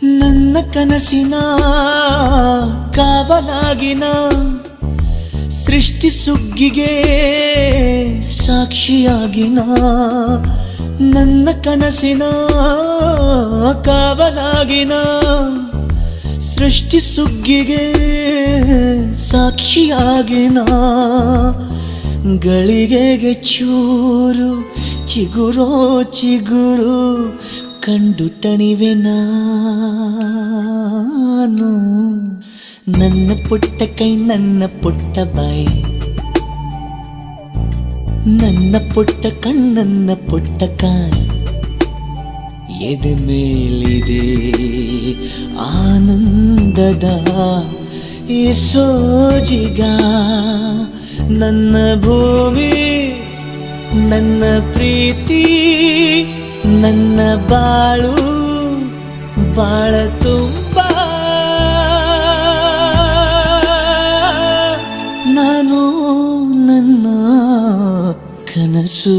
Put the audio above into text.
ನನ್ನ ಕನಸಿನ ಕಾವಲಾಗಿನ ಸೃಷ್ಟಿ ಸುಗ್ಗಿಗೆ ಸಾಕ್ಷಿಯಾಗಿನ ನನ್ನ ಕನಸಿನ ಕಾವಲಾಗಿನ ಸೃಷ್ಟಿ ಸುಗ್ಗಿಗೆ ಸಾಕ್ಷಿಯಾಗಿನ ಗಳಿಗೆಗೆ ಚೂರು ಚಿಗುರೋ ಚಿಗುರು ಕಂಡು ತಣಿವೆ ನಾನು. ನನ್ನ ಪುಟ್ಟ ಕೈ ನನ್ನ ಪುಟ್ಟ ಬಾಯಿ, ನನ್ನ ಪುಟ್ಟ ಕಣ್ಣನ್ನ ಪುಟ್ಟ ಕಾಯಿ, ಎದೆ ಮೇಲಿದೆ ಆನಂದದ ಈ ಸೋಜಿಗ. ನನ್ನ ಭೂಮಿ ನನ್ನ ಪ್ರೀತಿ ನನ್ನ ಬಾಳು ಬಾಳ ತುಂಬ ನಾನು ನನ್ನ ಕನಸು.